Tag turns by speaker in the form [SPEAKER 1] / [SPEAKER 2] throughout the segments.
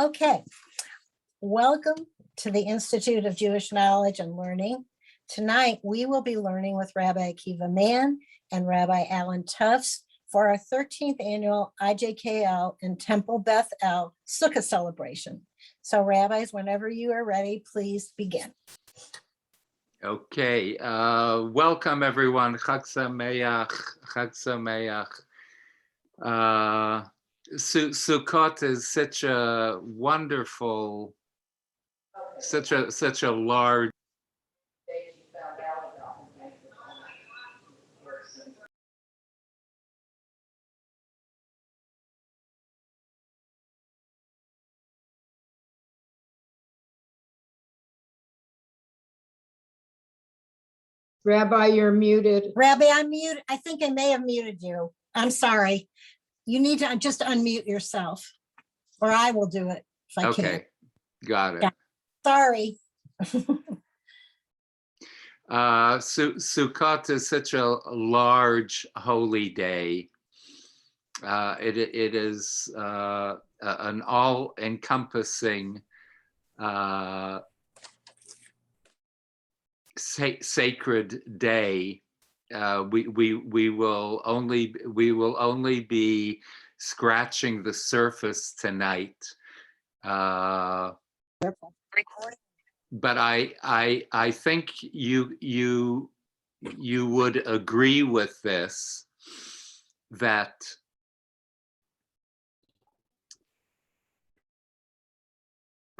[SPEAKER 1] Okay, welcome to the Institute of Jewish Knowledge and Learning. Tonight, we will be learning with Rabbi Akiva Mann and Rabbi Allan Tuffs for our 13th annual IJKL and Temple Beth El Sukkah celebration. So rabbis, whenever you are ready, please begin.
[SPEAKER 2] Okay, welcome everyone. Chag Sameach, Chag Sameach. Sukkot is such a wonderful, such a large.
[SPEAKER 3] Rabbi, you're muted.
[SPEAKER 1] Rabbi, I'm muted. I think I may have muted you. I'm sorry. You need to just unmute yourself, or I will do it if I can.
[SPEAKER 2] Okay, got it.
[SPEAKER 1] Yeah. Sorry.
[SPEAKER 2] Sukkot is such a large holy day. It is an all-encompassing sacred day. We will only be scratching the surface tonight. But I think you would agree with this, that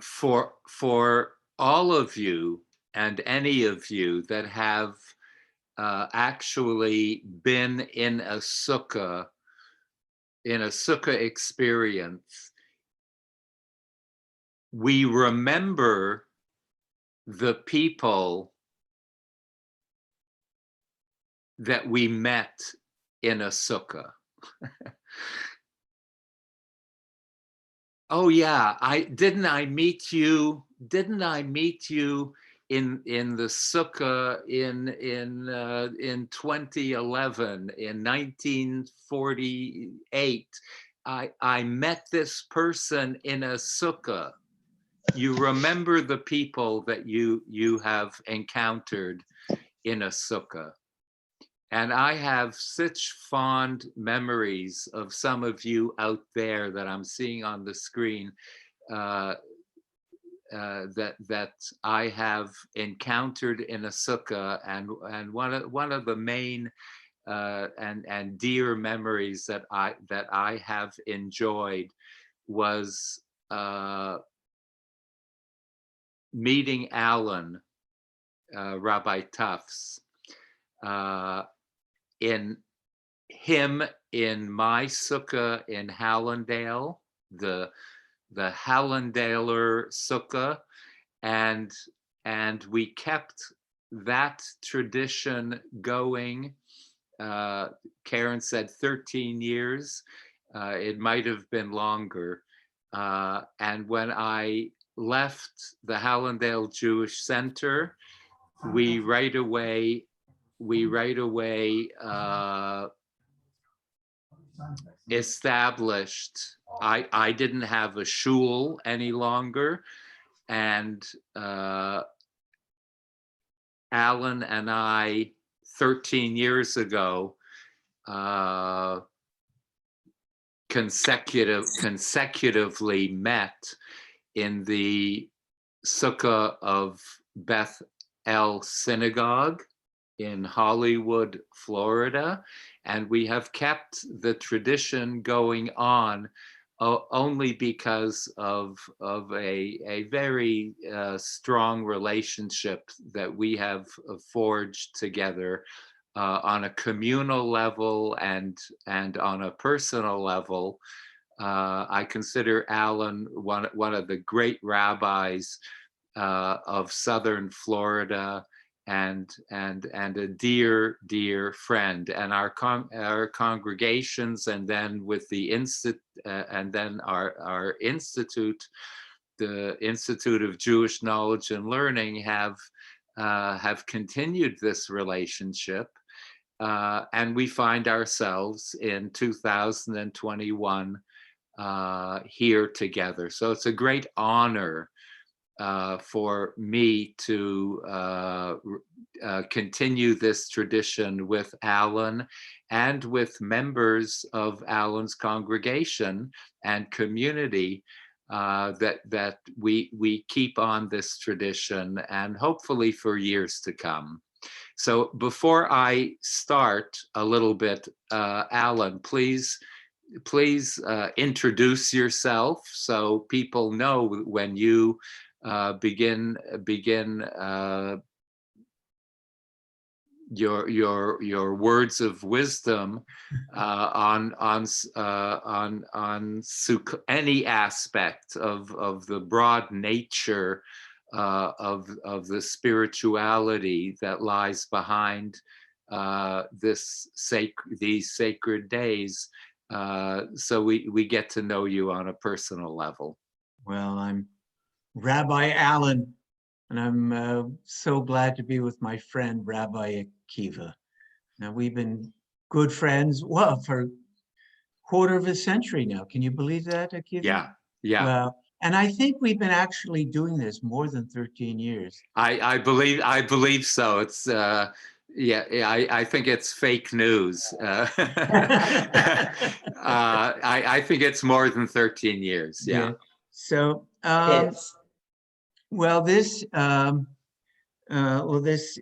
[SPEAKER 2] for all of you and any of you that have actually been in a sukkah experience, we remember the people that we met in a sukkah. Oh yeah, didn't I meet you in the sukkah in 2011, in 1948. I met this person in a sukkah. You remember the people that you have encountered in a sukkah. And I have such fond memories of some of you out there that I'm seeing on the screen, that I have encountered in a sukkah, and one of the main and dear memories that I have enjoyed was meeting Allan, Rabbi Tuffs, in my sukkah in Hallandale, the Hallandale Sukkah, and we kept that tradition going. Karen said 13 years. It might have been longer. And when I left the Hallandale Jewish Center, we right away established. I didn't have a shul any longer, and Allan and I 13 years ago consecutively met in the Sukkah of Beth El Synagogue in Hollywood, Florida, and we have kept the tradition going on only because of a very strong relationship that we have forged together on a communal level and on a personal level. I consider Allan one of the great rabbis of Southern Florida, and a dear friend. And our congregations, and then with the and then our institute, the Institute of Jewish Knowledge and Learning, have continued this relationship. And we find ourselves in 2021 here together. So it's a great honor for me to continue this tradition with Allan and with members of Allan's congregation and community, that we keep on this tradition, and hopefully for years to come. So before I start a little bit, Allan, please introduce yourself so people know when you begin your words of wisdom on Sukkot, any aspect of the broad nature of the spirituality that lies behind these sacred days, so we get to know you on a personal level.
[SPEAKER 4] Well, I'm Rabbi Allan, and I'm so glad to be with my friend, Rabbi Akiva. Now, we've been good friends, well, for a quarter of a century now. Can you believe that, Akiva?
[SPEAKER 2] Yeah.
[SPEAKER 4] Well, and I think we've been actually doing this more than 13 years.
[SPEAKER 2] I believe so. It's I think it's fake news. I think it's more than 13 years. Yeah.
[SPEAKER 4] So, well, this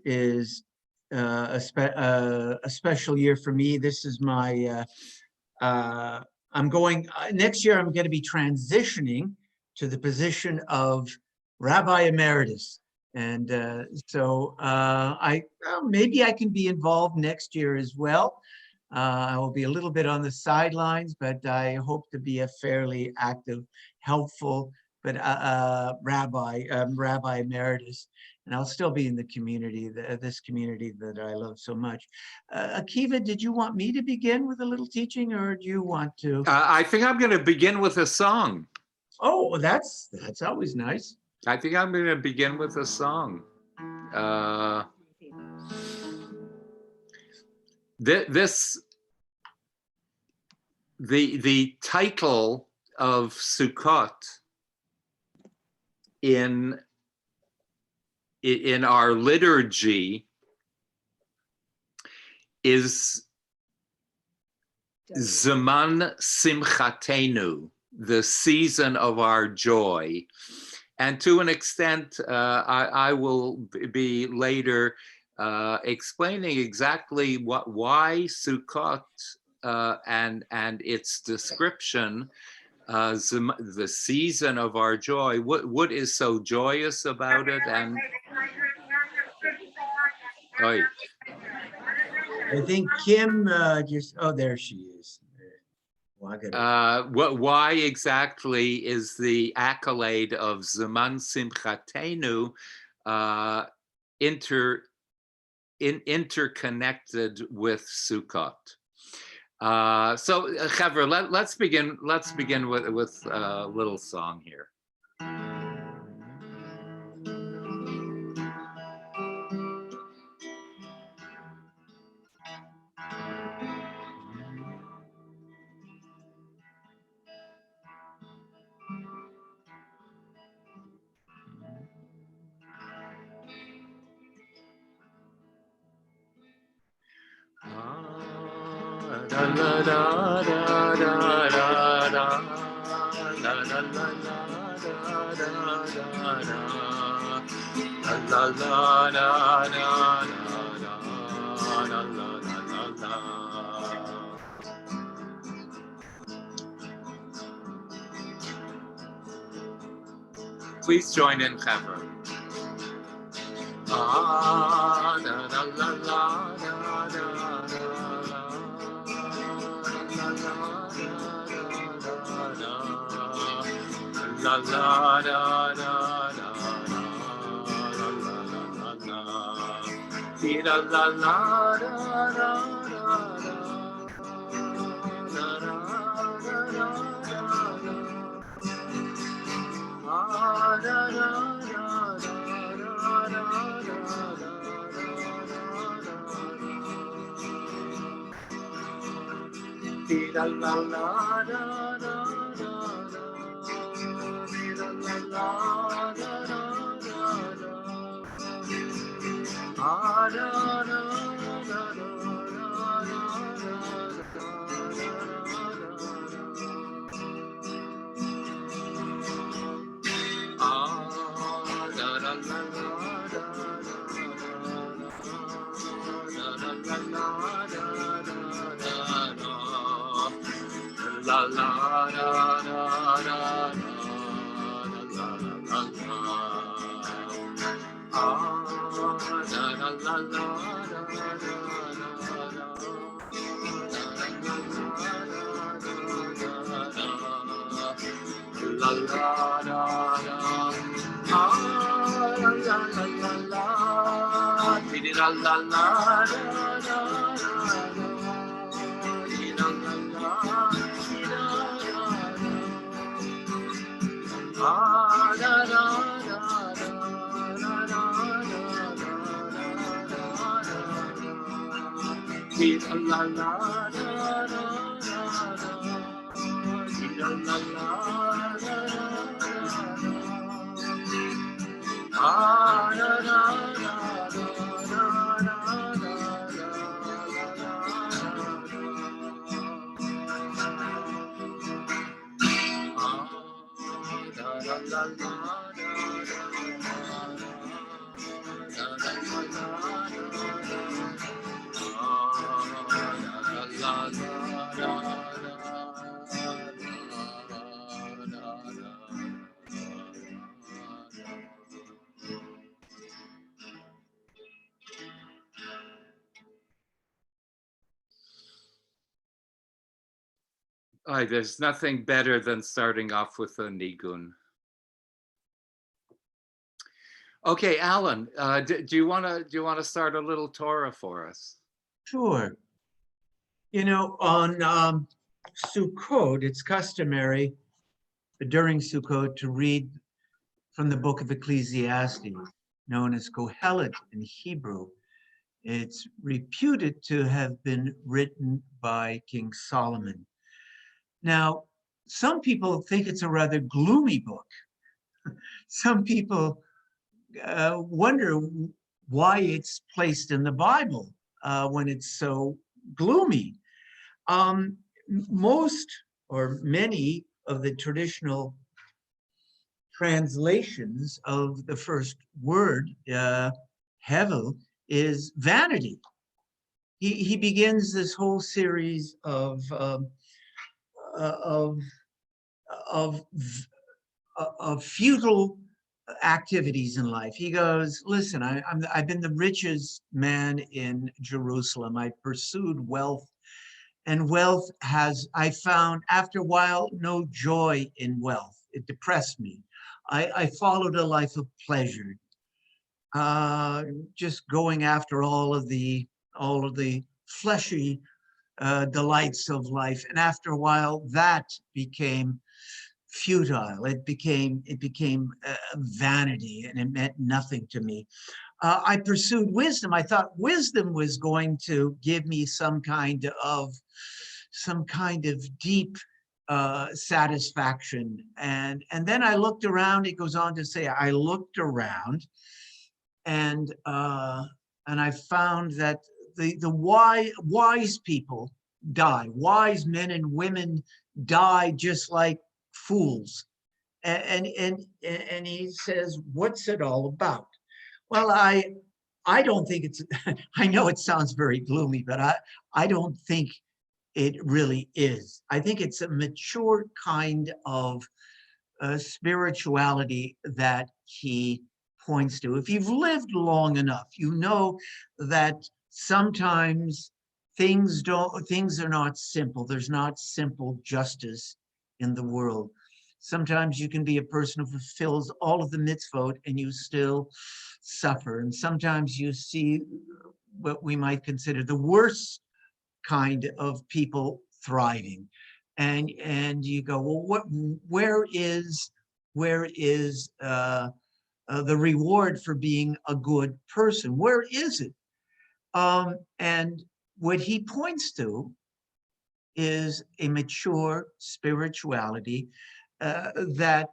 [SPEAKER 4] is a special year for me. This is my. I'm going next year. I'm going to be transitioning to the position of Rabbi Emeritus, and so maybe I can be involved next year as well. I will be a little bit on the sidelines, but I hope to be a fairly active, helpful, but Rabbi Emeritus, and I'll still be in the community, this community that I love so much. Akiva, did you want me to begin with a little teaching, or do you want to?
[SPEAKER 2] I think I'm going to begin with a song.
[SPEAKER 4] Oh, that's always nice.
[SPEAKER 2] I think I'm going to begin with a song. The title of Sukkot in our liturgy is Zaman Simchatenu, the season of our joy. And to an extent, I will be later explaining exactly why Sukkot and its description, the season of our joy, what is so joyous about it, and
[SPEAKER 4] I think Kim there she is.
[SPEAKER 2] why exactly is the accolade of Zaman Simchatenu interconnected with Sukkot? So, Chavra, let's begin with a little song here. Please join in, Chavra. There's nothing better than starting off with a nigun. Okay, Alan, do you want to start a little Torah for us?
[SPEAKER 4] Sure. You know, on Sukkot, it's customary during Sukkot to read from the book of Ecclesiastes, known as Kohelet in Hebrew. It's reputed to have been written by King Solomon. Now, some people think it's a rather gloomy book. Some people wonder why it's placed in the Bible when it's so gloomy. Most or many of the traditional translations of the first word, hevel, is vanity. He begins this whole series of futile activities in life. He goes, listen, I've been the richest man in Jerusalem. I pursued wealth, and wealth I found after a while, no joy in wealth. It depressed me. I followed a life of pleasure, just going after all of the fleshy delights of life. And after a while, that became futile. It became vanity, and it meant nothing to me. I pursued wisdom. I thought wisdom was going to give me some kind of deep satisfaction. And then I looked around. It goes on to say, I looked around, and I found that the wise people die. Wise men and women die just like fools. And he says, what's it all about? Well, I don't think it's, I know it sounds very gloomy, but I don't think it really is. I think it's a mature kind of spirituality that he points to. If you've lived long enough, you know that sometimes things are not simple. There's not simple justice in the world. Sometimes you can be a person who fulfills all of the mitzvot and you still suffer. And sometimes you see what we might consider the worst kind of people thriving. And you go, well, where is the reward for being a good person? Where is it? And what he points to is a mature spirituality that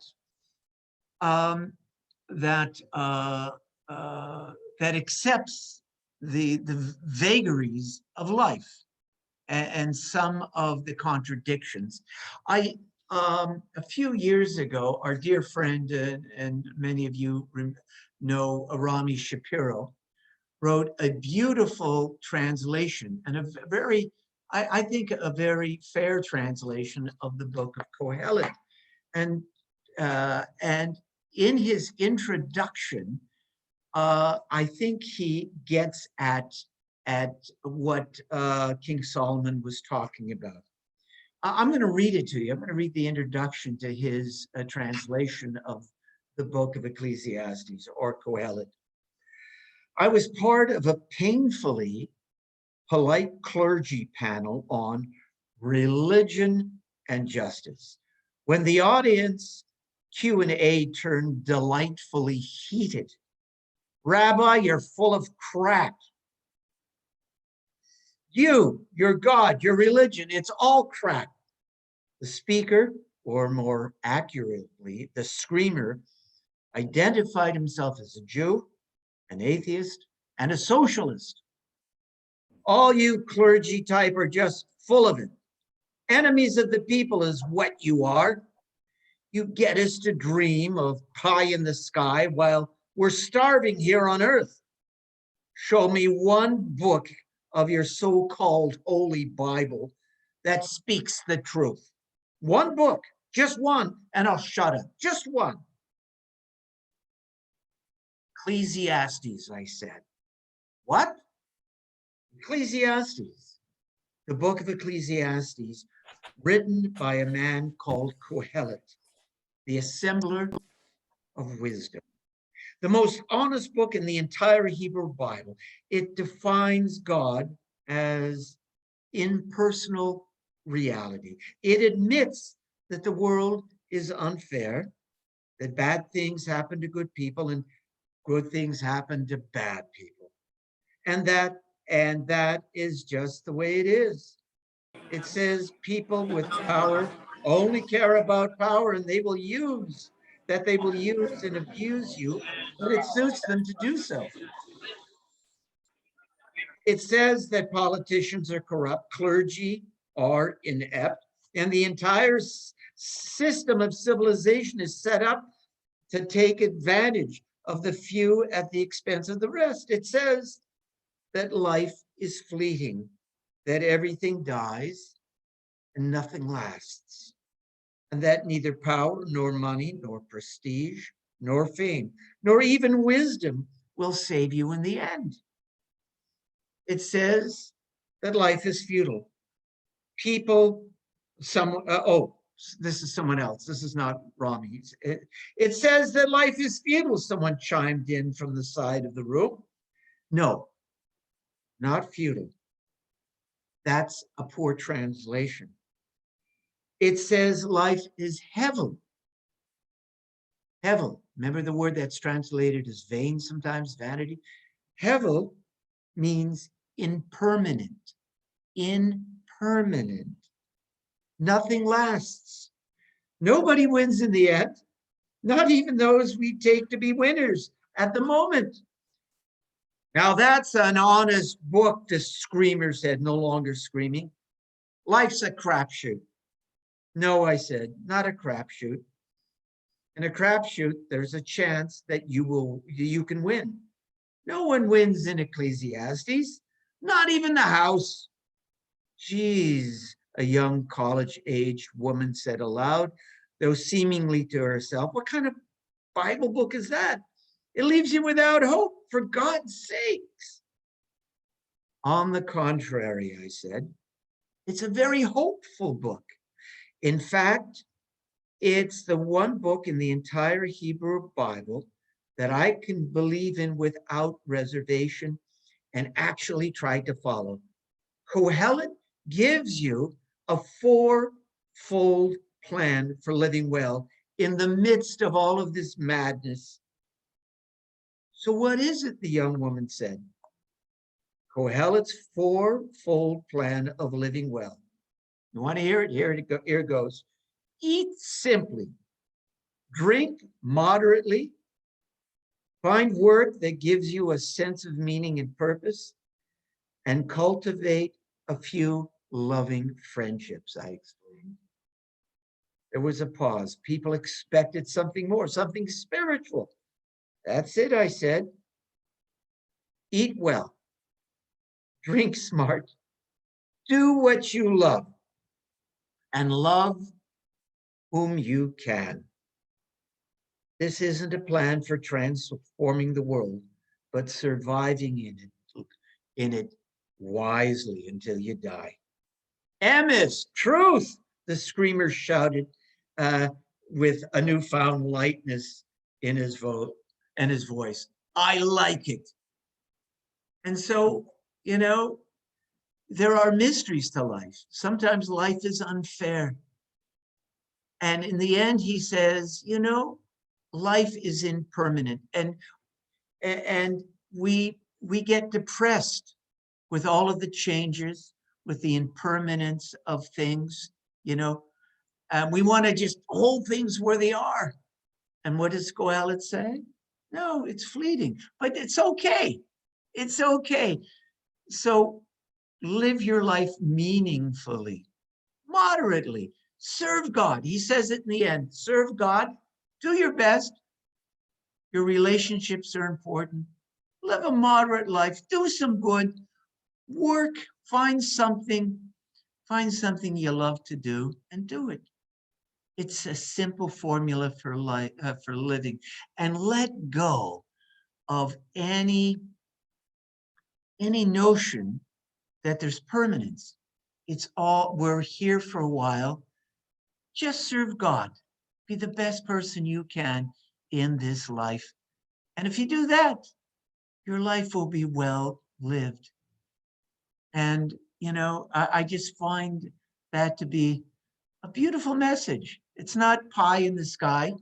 [SPEAKER 4] accepts the vagaries of life and some of the contradictions. A few years ago, our dear friend, and many of you know Rami Shapiro, wrote a beautiful translation and a very, I think, a very fair translation of the book of Kohelet. And in his introduction, I think he gets at what King Solomon was talking about. I'm going to read it to you. I'm going to read the introduction to his translation of the book of Ecclesiastes, or Kohelet. I was part of a painfully polite clergy panel on religion and justice, when the audience Q&A turned delightfully heated. Rabbi, you're full of crap. You, your God, your religion, it's all crap. The speaker, or more accurately, the screamer, identified himself as a Jew, an atheist, and a socialist. All you clergy type are just full of it. Enemies of the people is what you are. You get us to dream of pie in the sky while we're starving here on earth. Show me one book of your so-called Holy Bible that speaks the truth. One book, just one, and I'll shut up. Just one. Ecclesiastes, I said. What? Ecclesiastes, the book of Ecclesiastes, written by a man called Kohelet, the assembler of wisdom. The most honest book in the entire Hebrew Bible. It defines God as impersonal reality. It admits that the world is unfair, that bad things happen to good people and good things happen to bad people. And that is just the way it is. It says people with power only care about power, and they will use and abuse you when it suits them to do so. It says that politicians are corrupt, clergy are inept, and the entire system of civilization is set up to take advantage of the few at the expense of the rest. It says that life is fleeting, that everything dies and nothing lasts, and that neither power, nor money, nor prestige, nor fame, nor even wisdom will save you in the end. It says that life is futile. People, this is someone else. This is not Rami. It says that life is futile. Someone chimed in from the side of the room. No, not futile. That's a poor translation. It says life is hevel. Hevel, remember the word that's translated as vain sometimes, vanity? Hevel means impermanent, impermanent. Nothing lasts. Nobody wins in the end, not even those we take to be winners at the moment. Now that's an honest book, the screamer said, no longer screaming. Life's a crapshoot. No, I said, not a crapshoot. In a crapshoot, there's a chance that you can win. No one wins in Ecclesiastes, not even the house. Geez, a young college-aged woman said aloud, though seemingly to herself, what kind of Bible book is that? It leaves you without hope, for God's sakes. On the contrary, I said, it's a very hopeful book. In fact, it's the one book in the entire Hebrew Bible that I can believe in without reservation and actually try to follow. Kohelet gives you a four-fold plan for living well in the midst of all of this madness. So what is it, the young woman said? Kohelet's four-fold plan of living well. You want to hear it? Here it goes. Eat simply, drink moderately, find work that gives you a sense of meaning and purpose, and cultivate a few loving friendships, I explained. There was a pause. People expected something more, something spiritual. That's it, I said. Eat well, drink smart, Do what you love and love whom you can. This isn't a plan for transforming the world, but surviving in it wisely until you die. Amos, truth, the screamer shouted with a newfound lightness in his voice. I like it. And so, there are mysteries to life. Sometimes life is unfair. And in the end, he says, life is impermanent. And we get depressed with all of the changes, with the impermanence of things, we want to just hold things where they are. And what does Kohelet say? No, it's fleeting, but it's okay. It's okay. So live your life meaningfully, moderately, serve God. He says it in the end, serve God, do your best. Your relationships are important. Live a moderate life, do some good, work, find something you love to do and do it. It's a simple formula for life, for living, and let go of any notion that there's permanence. It's all, we're here for a while. Just serve God. Be the best person you can in this life. And if you do that, your life will be well lived. And, I just find that to be a beautiful message. It's not pie in the sky.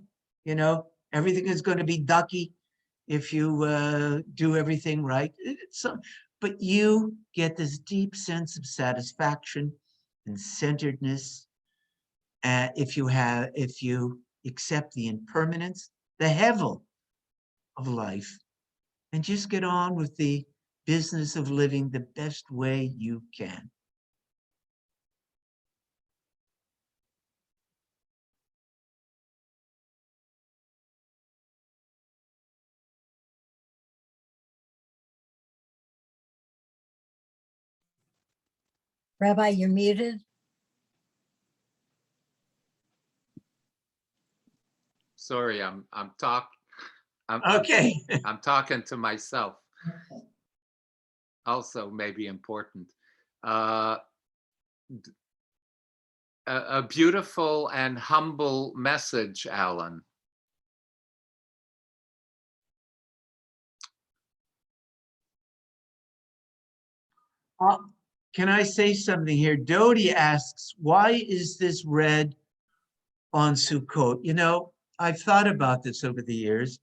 [SPEAKER 4] Everything is going to be ducky if you do everything right. But you get this deep sense of satisfaction and centeredness if you accept the impermanence, the hevel of life, and just get on with the business of living the best way you can.
[SPEAKER 1] Rabbi, you're muted.
[SPEAKER 2] Sorry, I'm
[SPEAKER 4] Okay.
[SPEAKER 2] I'm talking to myself. Also, maybe important. A beautiful and humble message, Alan.
[SPEAKER 4] Can I say something here? Dodie asks, why is this read on Sukkot? I've thought about this over the years.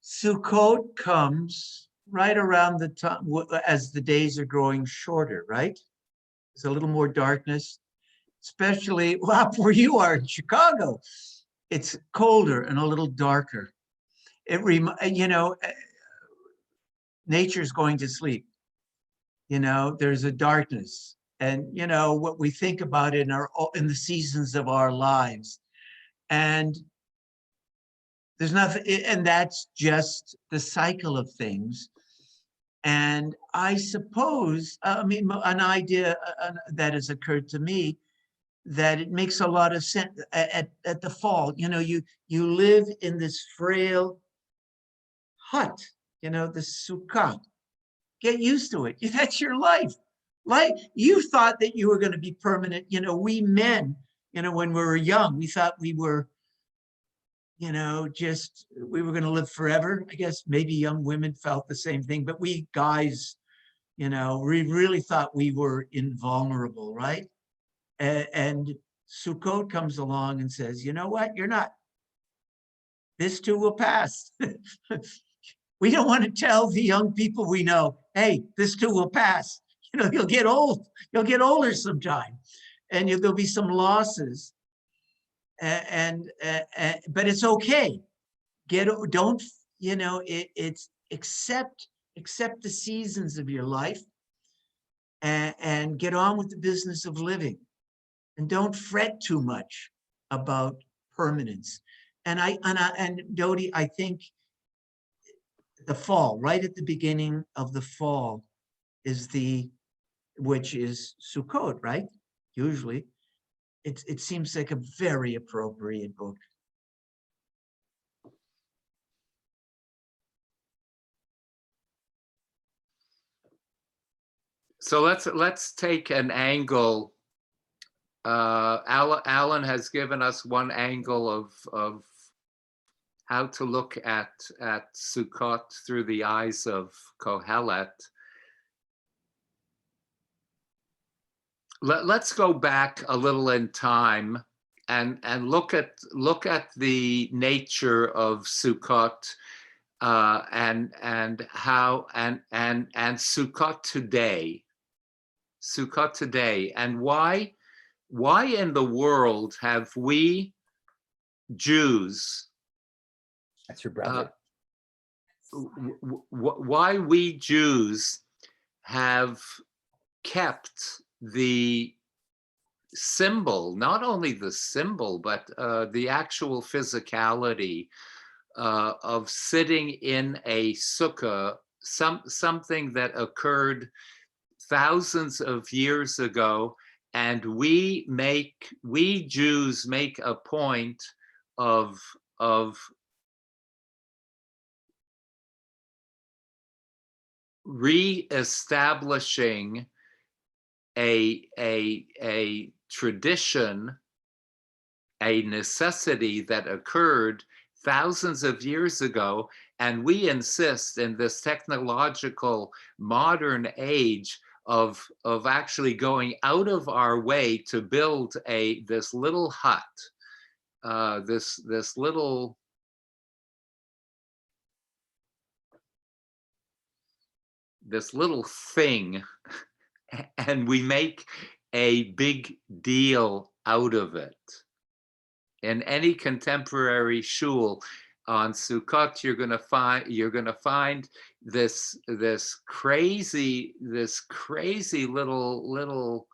[SPEAKER 4] Sukkot comes right around the time as the days are growing shorter, right? There's a little more darkness, especially up where you are in Chicago. It's colder and a little darker. Nature's going to sleep. There's a darkness, and what we think about in the seasons of our lives, and there's nothing, and that's just the cycle of things. And I suppose, an idea that has occurred to me, that it makes a lot of sense at the fall. You live in this frail hut, the sukkah. Get used to it. That's your life. You thought that you were going to be permanent. We men, when we were young, we thought we were, we were going to live forever. I guess maybe young women felt the same thing, but we guys, we really thought we were invulnerable, right? And Sukkot comes along and says, you know what? You're not. This too will pass. We don't want to tell the young people we know, hey, this too will pass. You'll get old. You'll get older sometime, and there'll be some losses. But it's okay. It's accept the seasons of your life, and get on with the business of living, and don't fret too much about permanence. And Dodie, I think the fall, right at the beginning of the fall, is the which is Sukkot, right? Usually, it seems like a very appropriate book.
[SPEAKER 2] So let's take an angle. Alan has given us one angle of how to look at Sukkot through the eyes of Kohelet. Let's go back a little in time and look at the nature of Sukkot and how and Sukkot today. Sukkot today, and why in the world have we Jews,
[SPEAKER 5] That's your brother.
[SPEAKER 2] why we Jews have kept the symbol, not only the symbol, but the actual physicality of sitting in a sukkah, something that occurred thousands of years ago, and we Jews make a point of re-establishing a tradition, a necessity that occurred thousands of years ago, and we insist in this technological modern age of actually going out of our way to build this little hut, this little thing, and we make a big deal out of it. In any contemporary shul on Sukkot, you're going to find this crazy little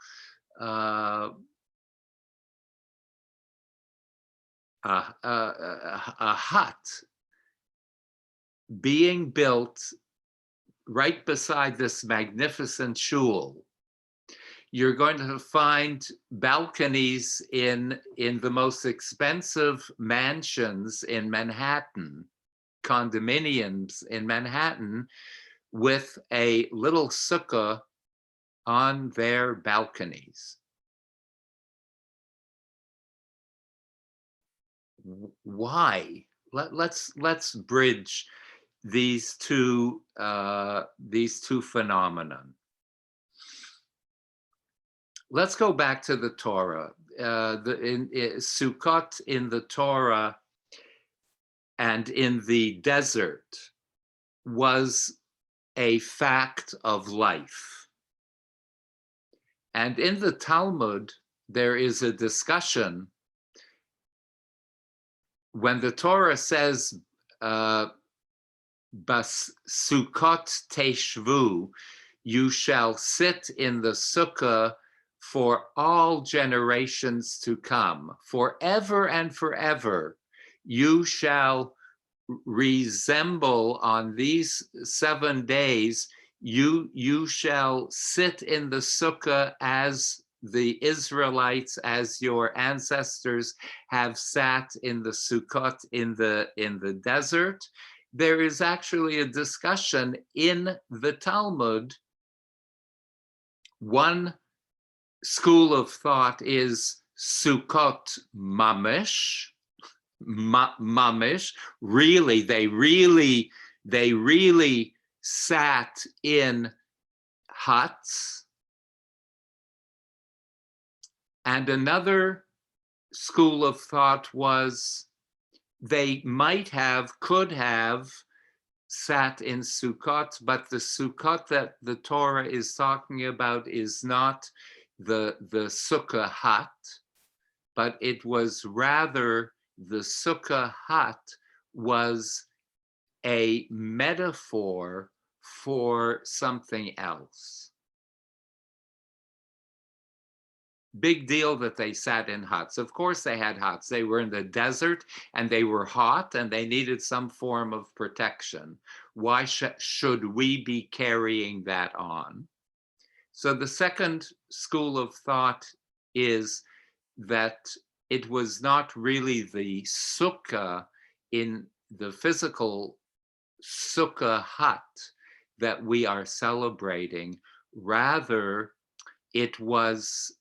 [SPEAKER 2] a hut being built right beside this magnificent shul. You're going to find balconies in the most expensive mansions in Manhattan, condominiums in Manhattan, with a little sukkah on their balconies. Why? Let's bridge these two phenomena. Let's go back to the Torah. Sukkot in the Torah and in the desert was a fact of life. And in the Talmud, there is a discussion when the Torah says, Bas Sukkot teshvu, you shall sit in the sukkah for all generations to come, forever and forever. You shall resemble on these 7 days, you shall sit in the sukkah as the Israelites, as your ancestors have sat in the Sukkot in the desert. There is actually a discussion in the Talmud. One school of thought is Sukkot mamish, mamish. Really, they really sat in huts. And another school of thought was they could have sat in Sukkot, but the Sukkot that the Torah is talking about is not the sukkah hut, but it was rather the sukkah hut was a metaphor for something else. Big deal that they sat in huts. Of course they had huts. They were in the desert and they were hot and they needed some form of protection. Why should we be carrying that on? So the second school of thought is that it was not really the sukkah in the physical sukkah hut that we are celebrating. Rather, it was,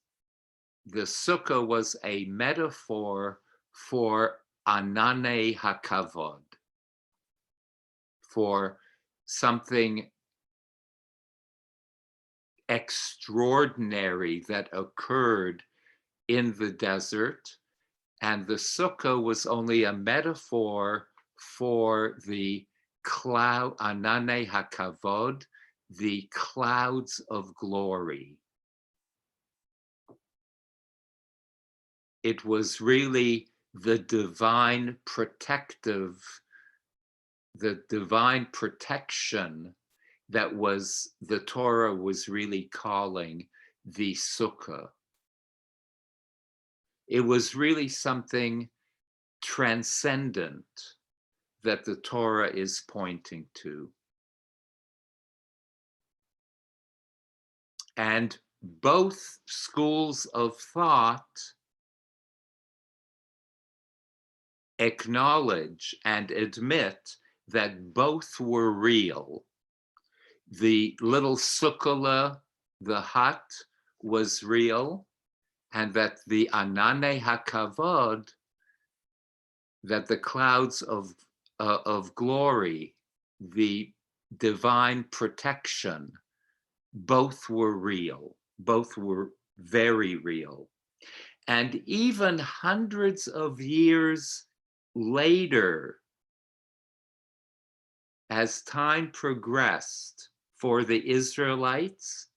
[SPEAKER 2] the sukkah was a metaphor for anane hakavod, for something extraordinary that occurred in the desert, and the sukkah was only a metaphor for the cloud, anane hakavod, the clouds of glory. It was really the divine protection that was, the Torah was really calling the sukkah. It was really something transcendent that the Torah is pointing to. And both schools of thought acknowledge and admit that both were real. The little sukkah, the hut, was real, and that the anane hakavod, that the clouds of glory, the divine protection, both were real, both were very real. And even hundreds of years later, as time progressed for the Israelites,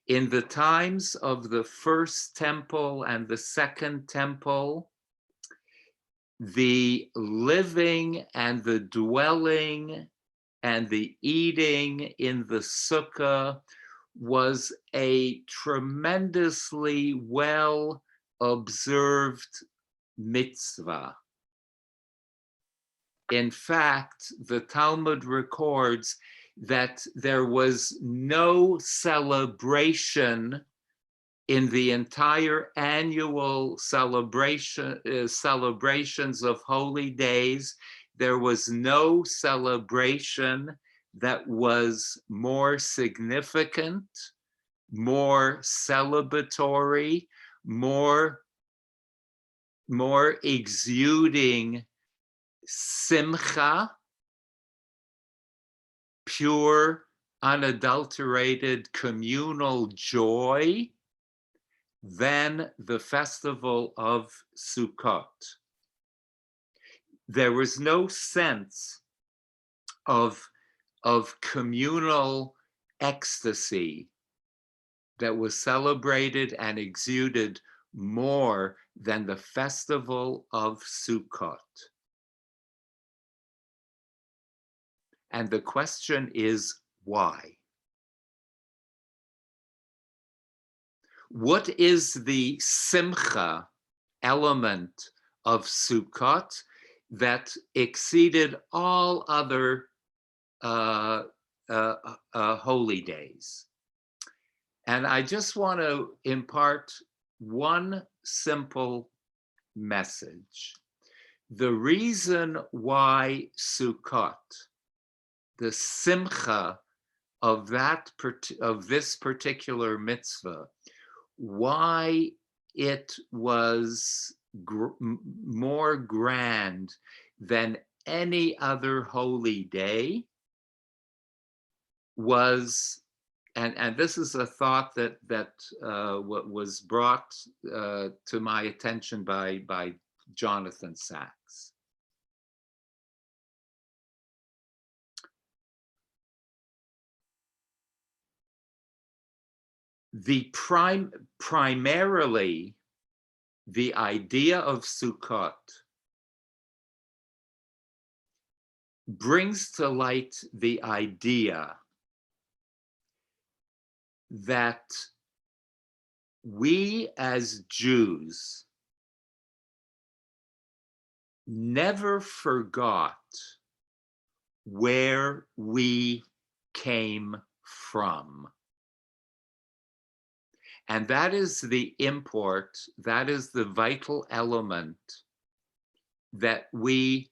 [SPEAKER 2] in the times of the first temple and the second temple, the living and the dwelling and the eating in the sukkah was a tremendously well observed mitzvah. In fact, the Talmud records that there was no celebration in the entire annual celebrations of holy days. There was no celebration that was more significant, more celebratory, more exuding simcha, pure, unadulterated communal joy, than the festival of Sukkot. There was no sense of communal ecstasy that was celebrated and exuded more than the festival of Sukkot. And the question is, why? What is the simcha element of Sukkot that exceeded all other holy days? And I just want to impart one simple message. The reason why Sukkot, the simcha of this particular mitzvah, why it was more grand than any other holy day was, and this is a thought that was brought to my attention by Jonathan Sachs. Primarily, the idea of Sukkot brings to light the idea that we as Jews never forgot where we came from. And that is the import, that is the vital element that we,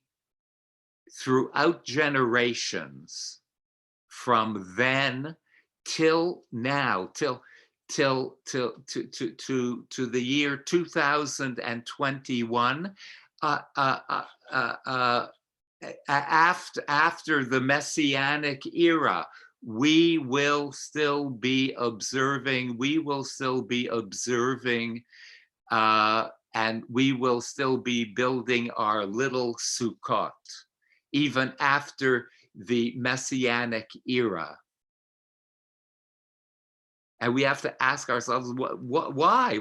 [SPEAKER 2] throughout generations, from then till now, till to the year 2021, after the Messianic era, we will still be observing, and we will still be building our little Sukkot, even after the Messianic era. And we have to ask ourselves, why?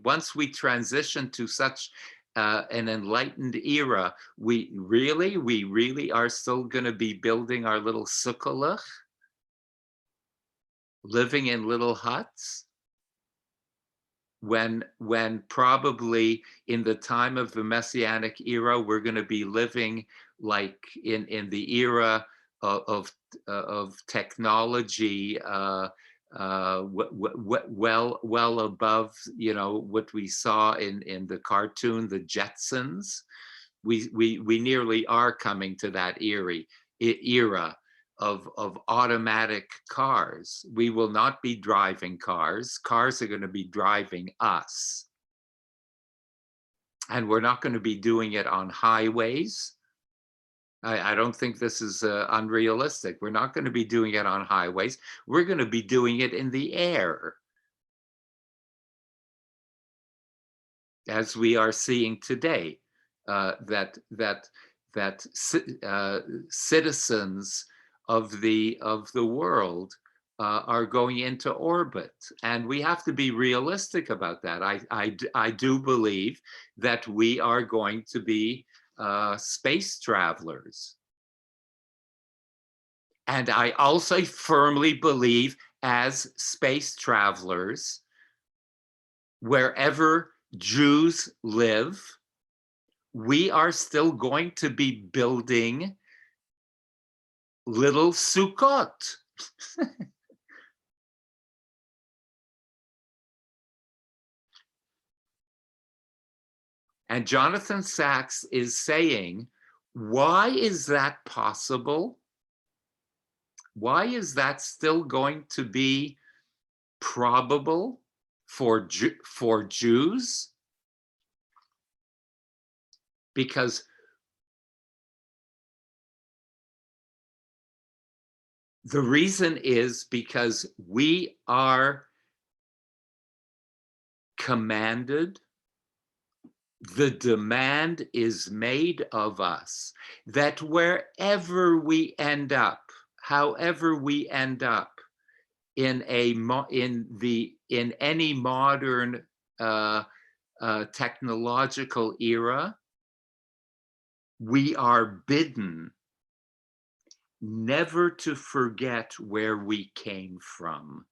[SPEAKER 2] Once we transition to such an enlightened era, we really are still going to be building our little sukkah, living in little huts, when probably in the time of the Messianic era, we're going to be living like in the era of technology, well above, you know, what we saw in the cartoon, the Jetsons. We nearly are coming to that era of automatic cars. We will not be driving cars. Cars are going to be driving us. And we're not going to be doing it on highways. I don't think this is unrealistic. We're not going to be doing it on highways. We're going to be doing it in the air, as we are seeing today, that citizens of the world are going into orbit, and we have to be realistic about that. I do believe that we are going to be space travelers. And I also firmly believe, as space travelers, wherever Jews live, we are still going to be building little Sukkot. And Jonathan Sacks is saying, why is that possible? Why is that still going to be probable for Jews? Because the reason is because we are commanded, the demand is made of us that wherever we end up, however we end up in any modern technological era, we are bidden never to forget where we came from.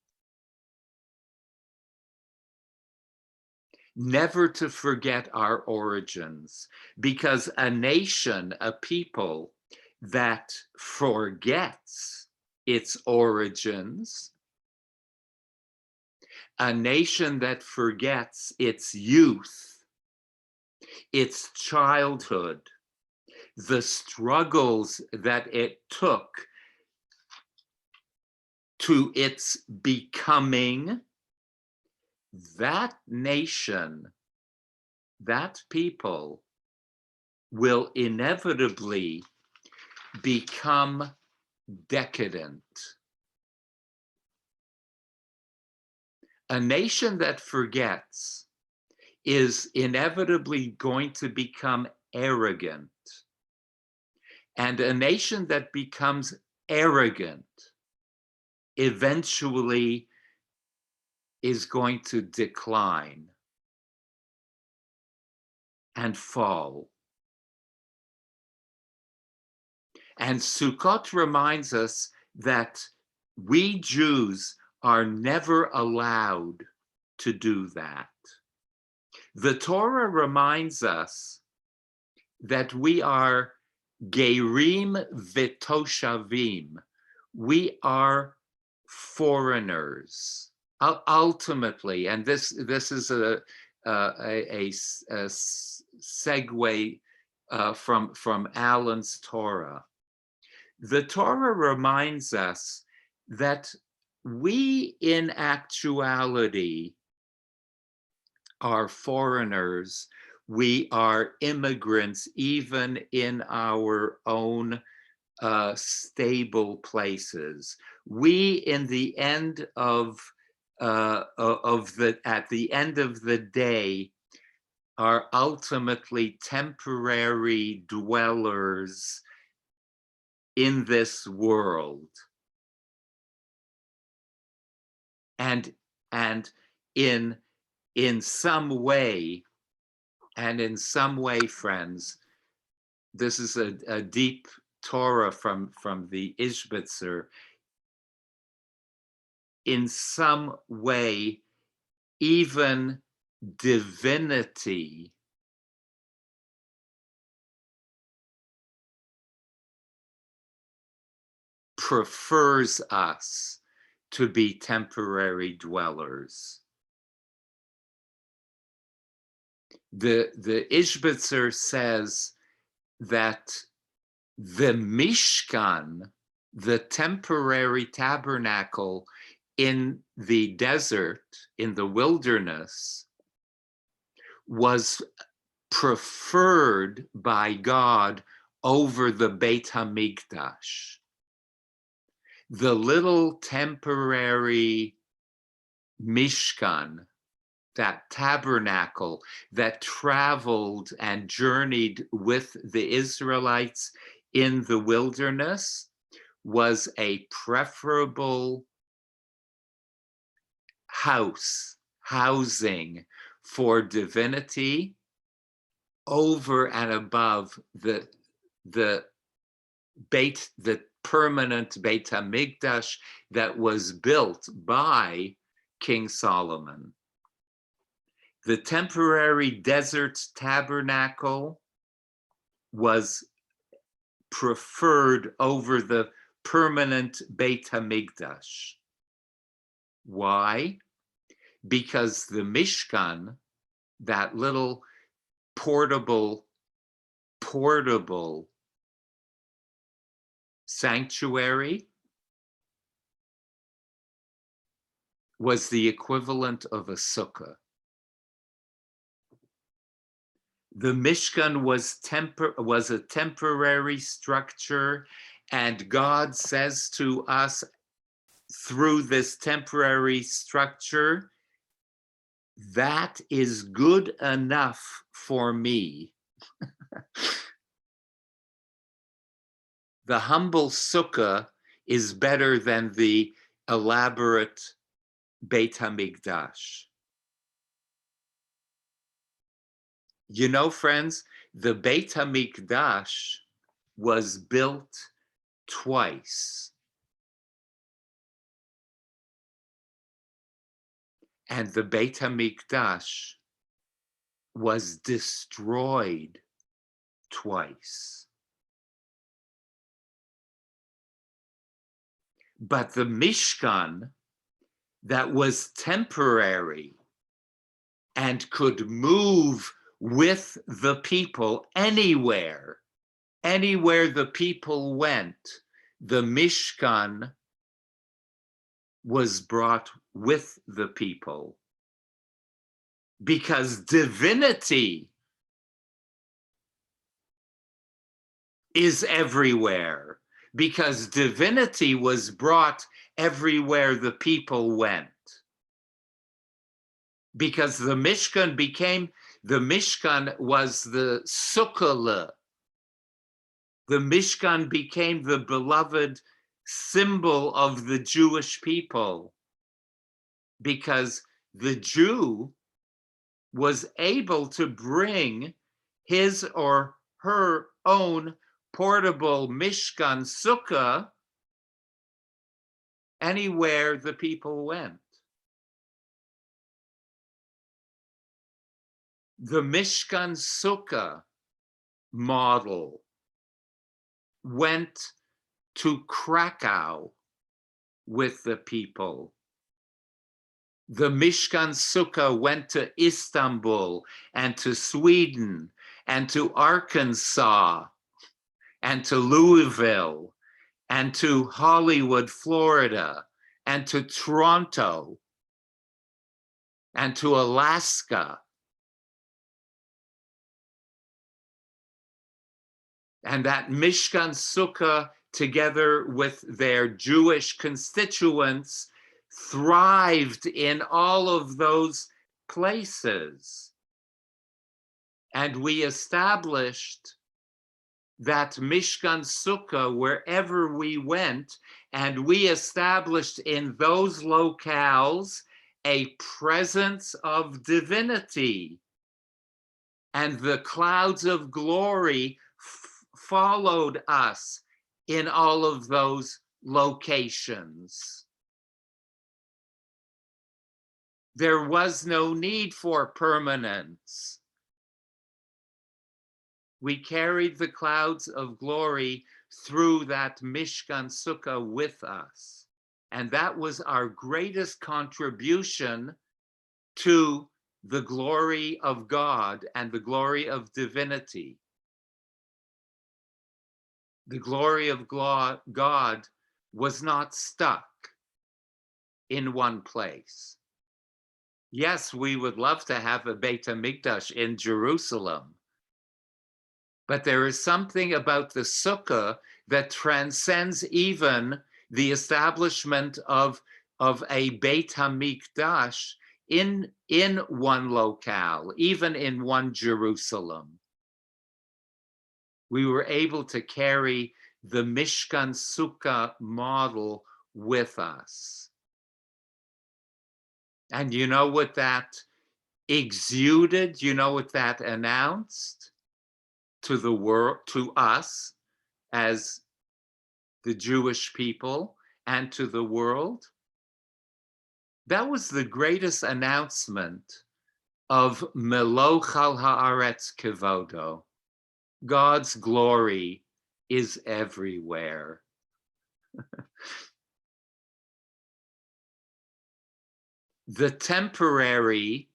[SPEAKER 2] Never to forget our origins, because a nation, a people that forgets its origins, a nation that forgets its youth, its childhood, the struggles that it took to its becoming, that nation, that people will inevitably become decadent. A nation that forgets is inevitably going to become arrogant. And a nation that becomes arrogant eventually is going to decline and fall. And Sukkot reminds us that we Jews are never allowed to do that. The Torah reminds us that we are gerim v'toshavim. We are foreigners ultimately, and this is a segue from Allen's Torah. The Torah reminds us that we in actuality are foreigners. We are immigrants, even in our own stable places. We, in the end at the end of the day, are ultimately temporary dwellers in this world. And in some way, friends, this is a deep Torah from the Ishbitzer. In some way, even divinity prefers us to be temporary dwellers. The Ishbitzer says that the Mishkan, the temporary tabernacle in the desert, in the wilderness, was preferred by God over the Beit HaMikdash. The little temporary Mishkan, that tabernacle that traveled and journeyed with the Israelites in the wilderness, was a preferable housing for divinity over and above the permanent Beit HaMikdash that was built by King Solomon. The temporary desert tabernacle was preferred over the permanent Beit HaMikdash. Why? Because the Mishkan, that little portable sanctuary, was the equivalent of a sukkah. The Mishkan was a temporary structure, and God says to us through this temporary structure, that is good enough for me. The humble sukkah is better than the elaborate Beit HaMikdash. You know, friends, the Beit HaMikdash was built twice. And the Beit HaMikdash was destroyed twice. But the Mishkan, that was temporary and could move with the people anywhere the people went, the Mishkan was brought with the people, because divinity is everywhere, because divinity was brought everywhere the people went. Because the Mishkan was the Sukkah. The Mishkan became the beloved symbol of the Jewish people, because the Jew was able to bring his or her own portable Mishkan Sukkah anywhere the people went. The Mishkan Sukkah model went to Krakow with the people. The Mishkan Sukkah went to Istanbul and to Sweden and to Arkansas and to Louisville and to Hollywood, Florida, and to Toronto and to Alaska. And that Mishkan Sukkah, together with their Jewish constituents, thrived in all of those places. And we established that Mishkan Sukkah wherever we went, and we established in those locales a presence of divinity. And the clouds of glory followed us in all of those locations. There was no need for permanence. We carried the clouds of glory through that Mishkan Sukkah with us. And that was our greatest contribution to the glory of God and the glory of divinity. The glory of God was not stuck in one place. Yes, we would love to have a Beit HaMikdash in Jerusalem, but there is something about the Sukkah that transcends even the establishment of a Beit HaMikdash in one locale, even in one Jerusalem. We were able to carry the Mishkan Sukkah model with us. And you know what that exuded? You know what that announced to the world, to us as the Jewish people and to the world? That was the greatest announcement of Meloch al haaretz kevodo. God's glory is everywhere. The temporary,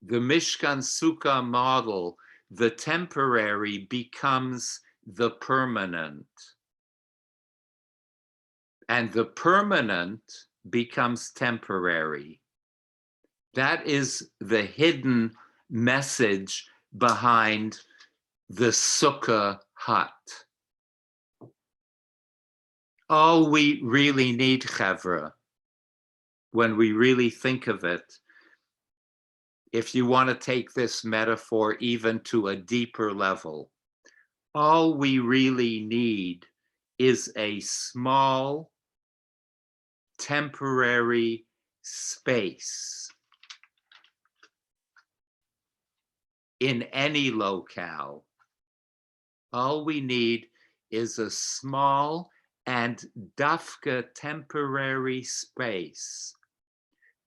[SPEAKER 2] the Mishkan Sukkah model, the temporary becomes the permanent. And the permanent becomes temporary. That is the hidden message behind the Sukkah hut. All we really need, Chevra, when we really think of it, if you want to take this metaphor even to a deeper level, all we really need is a small, temporary space in any locale. All we need is a small and dafka temporary space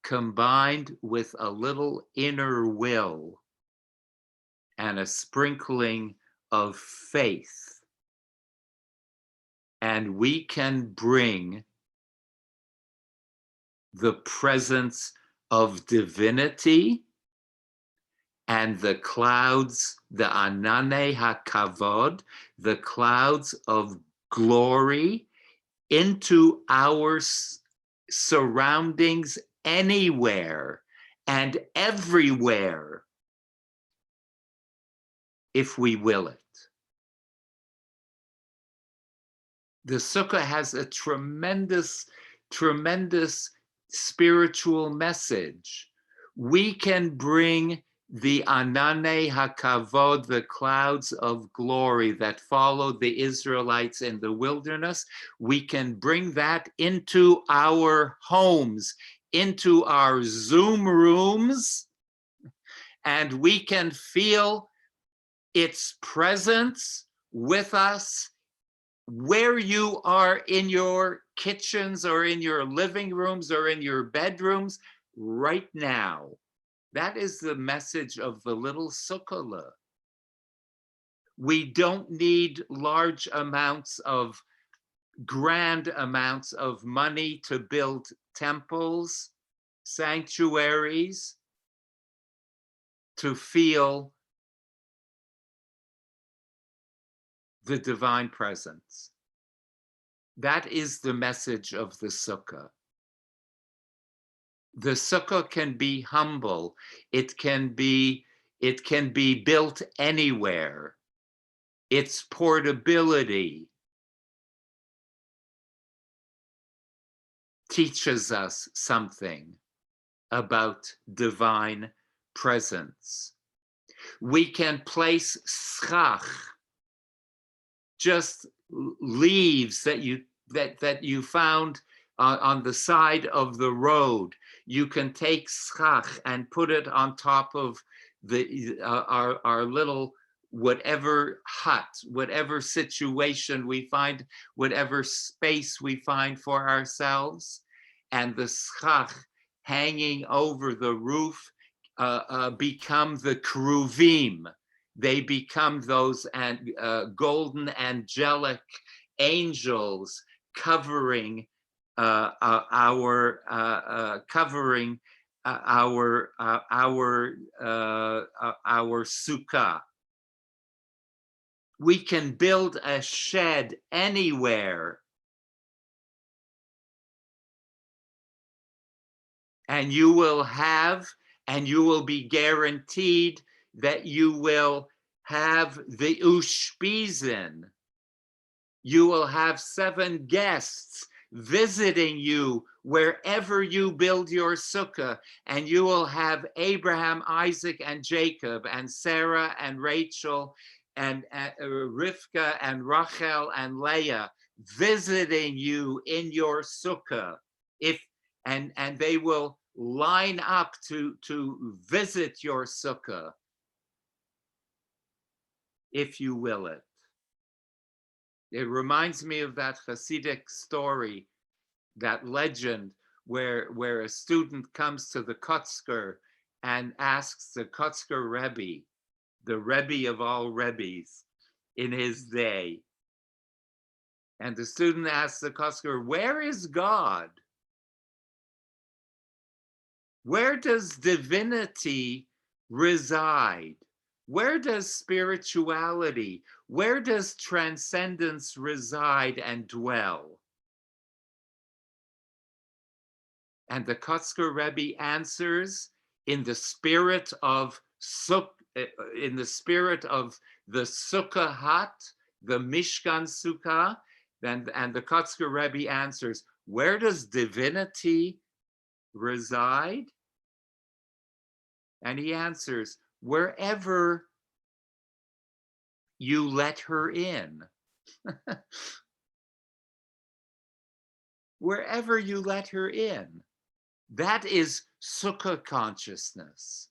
[SPEAKER 2] combined with a little inner will and a sprinkling of faith. And we can bring the presence of divinity and the clouds, the anane hakavod, the clouds of glory into our surroundings anywhere and everywhere, if we will it. The Sukkah has a tremendous, tremendous spiritual message. We can bring the anane hakavod, the clouds of glory that followed the Israelites in the wilderness. We can bring that into our homes, into our Zoom rooms, and we can feel its presence with us where you are in your kitchens or in your living rooms or in your bedrooms right now. That is the message of the little sukkah. We don't need large amounts of grand amounts of money to build temples, sanctuaries, to feel the divine presence. That is the message of the sukkah. The sukkah can be humble. It can be built anywhere. Its portability teaches us something about divine presence. We can place schach, just leaves that you found on the side of the road. You can take schach and put it on top of our little whatever hut, whatever situation we find, whatever space we find for ourselves, and the schach hanging over the roof become the kruvim. They become those golden angelic angels covering our sukkah. We can build a shed anywhere, and you will be guaranteed that you will have the ushpizin. You will have 7 guests visiting you wherever you build your sukkah, and you will have Abraham, Isaac, and Jacob, and Sarah, and Rachel, and Rivka, and Rachel, and Leah visiting you in your sukkah. And they will line up to visit your sukkah, if you will it. It reminds me of that Hasidic story, that legend where a student comes to the Kotzker and asks the Kotzker Rebbe, the Rebbe of all Rebbes in his day. And the student asks the Kotzker, where is God? Where does divinity reside? Where does spirituality, where does transcendence reside and dwell? And the Kotzker Rebbe answers, in the spirit of the Sukkah hut, the Mishkan Sukkah. And the Kotzker Rebbe answers, where does divinity reside? And he answers, wherever you let her in. Wherever you let her in. That is Sukkah consciousness.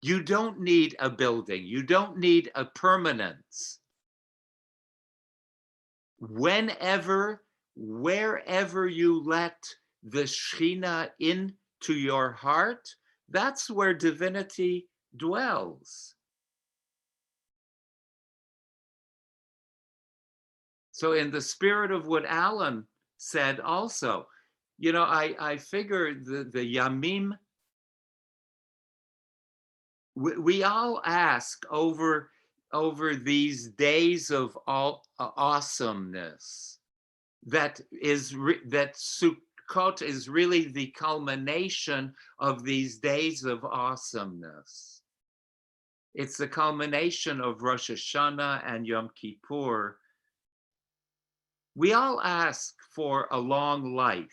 [SPEAKER 2] You don't need a building. You don't need a permanence. Whenever, wherever you let the Shekhinah into your heart, that's where divinity dwells. So in the spirit of what Allan said also, you know, I figure the Yamim, we all ask over these days of awesomeness, that Sukkot is really the culmination of these days of awesomeness. It's the culmination of Rosh Hashanah and Yom Kippur. We all ask for a long life.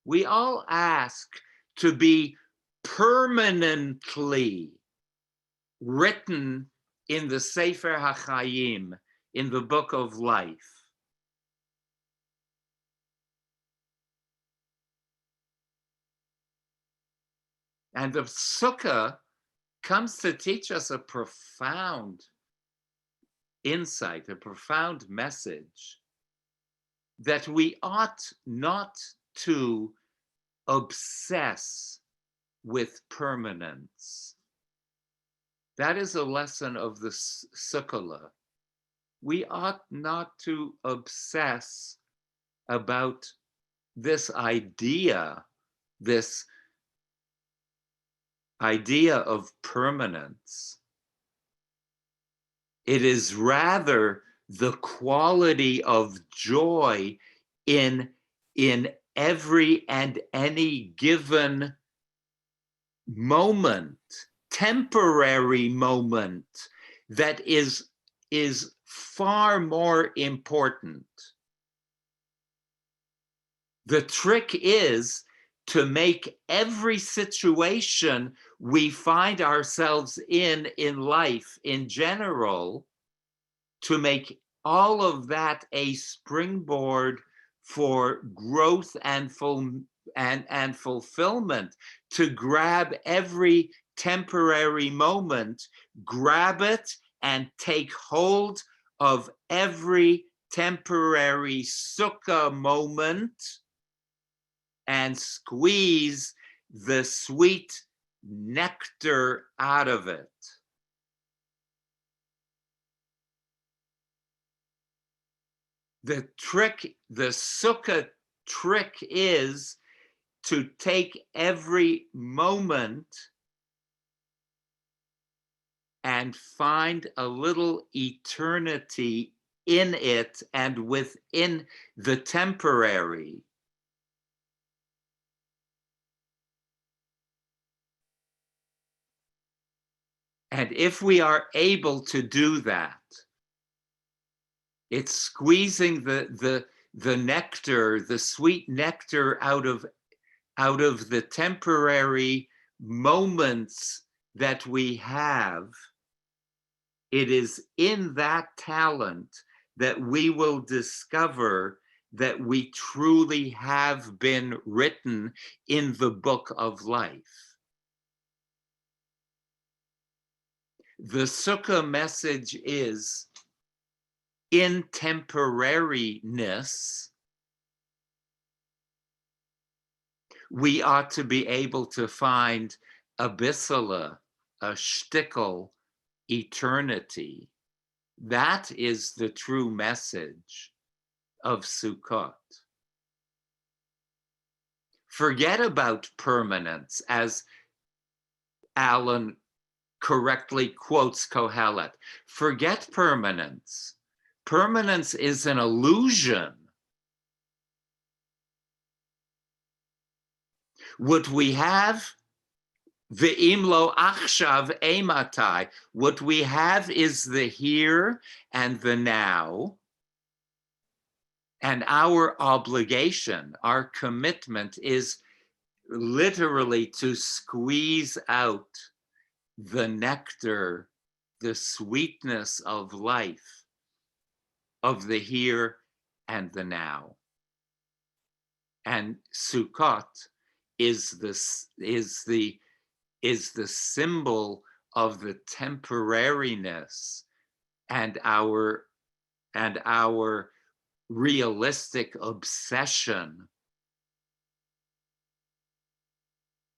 [SPEAKER 2] We all ask to be permanently written in the Sefer HaChaim, in the book of life. And the Sukkah comes to teach us a profound insight, a profound message, that we ought not to obsess with permanence. That is a lesson of the Sukkah. we ought not to obsess about this idea of permanence. It is rather the quality of joy in every and any given moment, temporary moment, that is far more important. The trick is to make every situation we find ourselves in life in general, to make all of that a springboard for growth and fulfillment, to grab every temporary moment, grab it and take hold of every temporary sukkah moment and squeeze the sweet nectar out of it. The trick, the sukkah trick, is to take every moment and find a little eternity in it and within the temporary. And if we are able to do that, it's squeezing the nectar, the sweet nectar out of the temporary moments that we have. It is in that talent that we will discover that we truly have been written in the book of life. The sukkah message is, in temporariness, we ought to be able to find a bissela, a shtickle, eternity. That is the true message of Sukkot. Forget about permanence, as Allan correctly quotes Kohelet. Forget permanence. Permanence is an illusion. What we have, ve'im lo achshav eimatai, what we have is the here and the now. And our obligation, our commitment, is literally to squeeze out the nectar, the sweetness of life, of the here and the now. And Sukkot is the symbol of the temporariness and our realistic obsession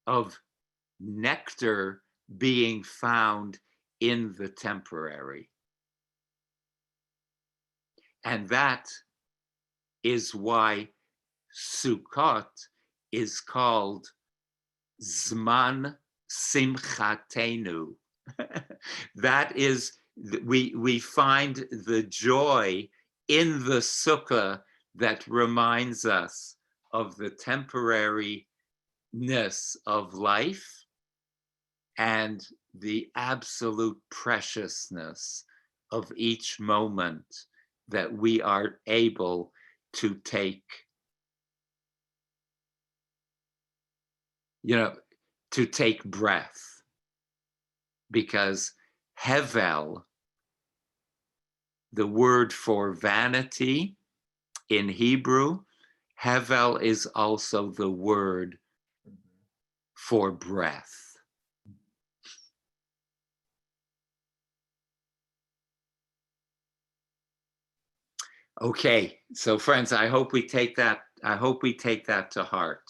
[SPEAKER 2] of nectar being found in the temporary. And that is why Sukkot is called Zman Simchatenu. That is, we find the joy in the sukkah that reminds us of the temporariness of life and the absolute preciousness of each moment that we are able to take, to take breath. Because hevel, the word for vanity in Hebrew, hevel is also the word for breath. Okay, so friends, I hope we take that to heart.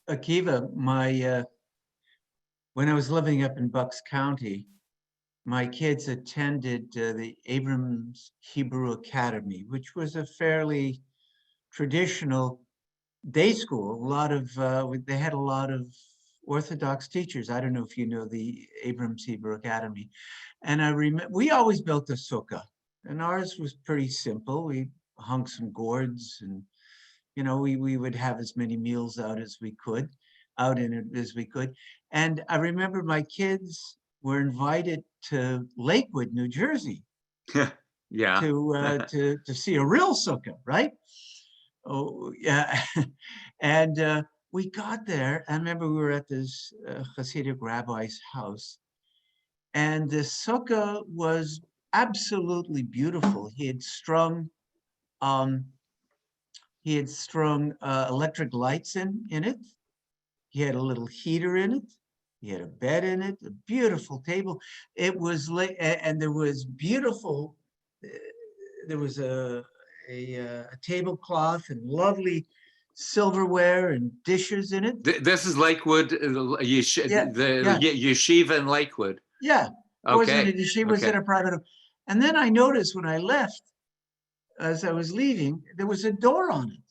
[SPEAKER 4] Akiva, when I was living up in Bucks County, my kids attended the Abrams Hebrew Academy, which was a fairly traditional day school. They had a lot of Orthodox teachers. I don't know if you know the Abrams Hebrew Academy. And I remember we always built a sukkah, and ours was pretty simple. We hung some gourds, and we would have as many meals out in it as we could. And I remember my kids were invited to Lakewood, New Jersey,
[SPEAKER 2] Yeah.
[SPEAKER 4] to see a real sukkah, right? Oh, yeah. And we got there. I remember we were at this Hasidic rabbi's house, and the sukkah was absolutely beautiful. Um, he had strung electric lights in it. He had a little heater in it. He had a bed in it, a beautiful table. It was and there was beautiful. There was a tablecloth and lovely silverware and dishes in it.
[SPEAKER 2] This is Lakewood,
[SPEAKER 4] Yeah, yeah.
[SPEAKER 2] yeshiva in Lakewood.
[SPEAKER 4] Yeah, it wasn't
[SPEAKER 2] Okay.
[SPEAKER 4] she was in
[SPEAKER 2] Okay.
[SPEAKER 4] a private. And then I noticed when I left, as I was leaving, there was a door on it,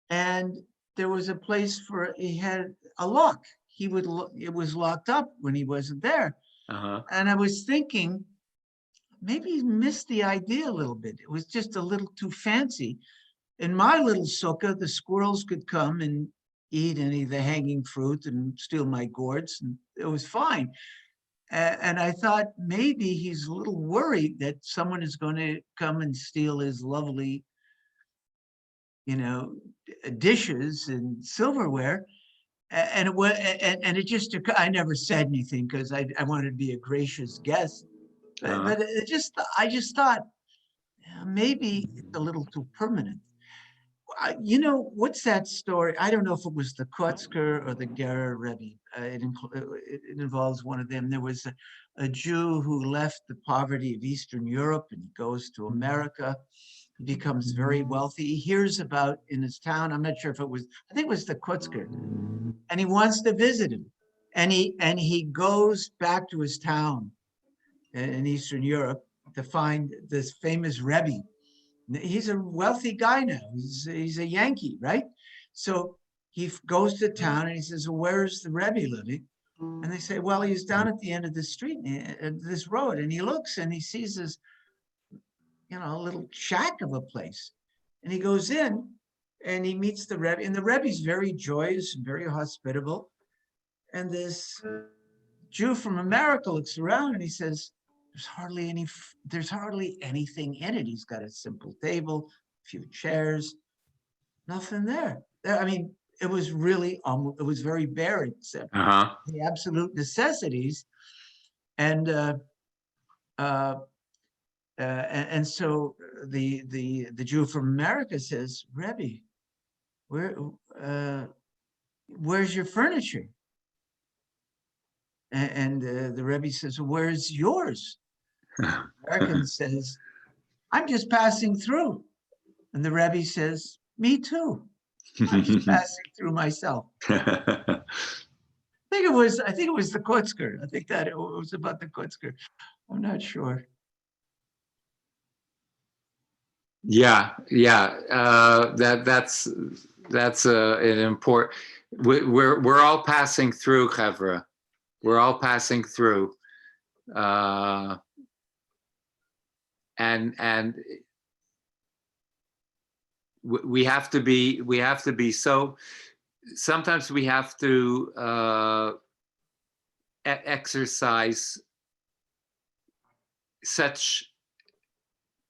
[SPEAKER 4] and there was a place he had a lock. It was locked up when he wasn't there.
[SPEAKER 2] Uh-huh.
[SPEAKER 4] And I was thinking, maybe he missed the idea a little bit. It was just a little too fancy. In my little sukkah, the squirrels could come and eat any of the hanging fruit and steal my gourds, and it was fine. And I thought maybe he's a little worried that someone is going to come and steal his lovely, dishes and silverware. And it just, I never said anything because I wanted to be a gracious guest. But I just thought, maybe it's a little too permanent. What's that story? I don't know if it was the Kotzker or the Gerer Rebbe. It involves one of them. There was a Jew who left the poverty of Eastern Europe and goes to America. He becomes very wealthy. He hears about in his town. I'm not sure if I think it was the Kotzker, and he wants to visit him. And he goes back to his town in Eastern Europe to find this famous Rebbe. He's a wealthy guy now. He's a Yankee, right? So he goes to town and he says, well, where's the Rebbe living? And they say, well, he's down at the end of the street, this road. And he looks and he sees this, a little shack of a place. And he goes in and he meets the Rebbe. And the Rebbe's very joyous and very hospitable. And this Jew from America looks around and he says, there's hardly anything in it. He's got a simple table, a few chairs, nothing there. I mean, it was really, it was very bare except the absolute necessities. And so the Jew from America says, Rebbe, where's your furniture? And the Rebbe says, where's yours? American says, I'm just passing through. And the Rebbe says, me too. I'm just passing through myself. I think it was the Kotzker. I think that it was about the Kotzker. I'm not sure.
[SPEAKER 2] Yeah. That's an important. We're all passing through, Chevra. We're all passing through. And we have to be so, sometimes we have to exercise such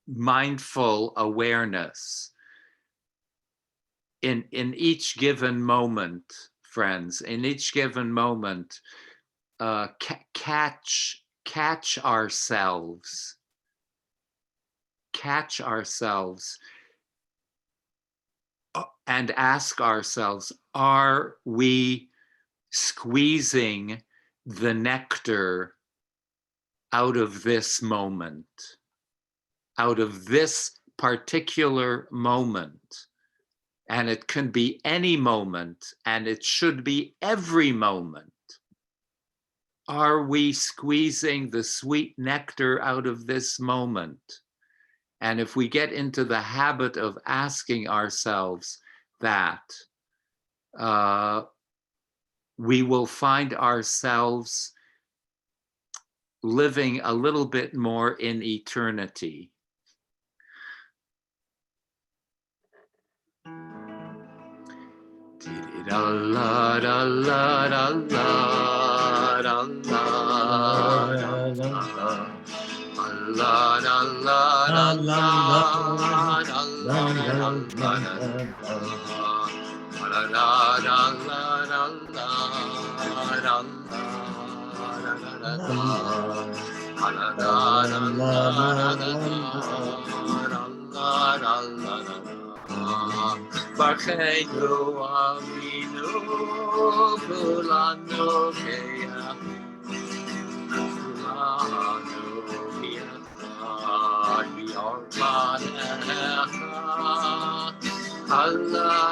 [SPEAKER 2] mindful awareness in each given moment, friends, in each given moment, catch ourselves and ask ourselves, are we squeezing the nectar out of this moment, out of this particular moment? And it can be any moment, and it should be every moment. Are we squeezing the sweet nectar out of this moment? And if we get into the habit of asking ourselves that, we will find ourselves living a little bit more in eternity. Barchenu Avinu Kulanu Keach Kulanu Yachad Yormanecha Allah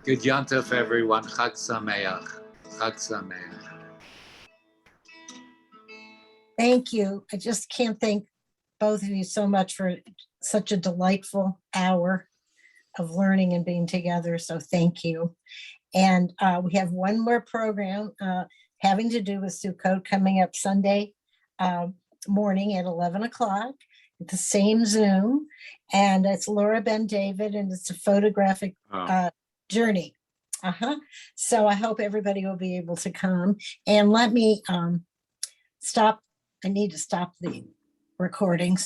[SPEAKER 2] Good Yontif, everyone. Chag Sameach. Chag Sameach.
[SPEAKER 1] Thank you. I just can't thank both of you so much for such a delightful hour of learning and being together. So thank you. And we have one more program having to do with Sukkot coming up Sunday morning at 11 o'clock at the same Zoom. And it's Laura Ben David, and it's a photographic journey. So I hope everybody will be able to come. And let me stop. I need to stop the recording.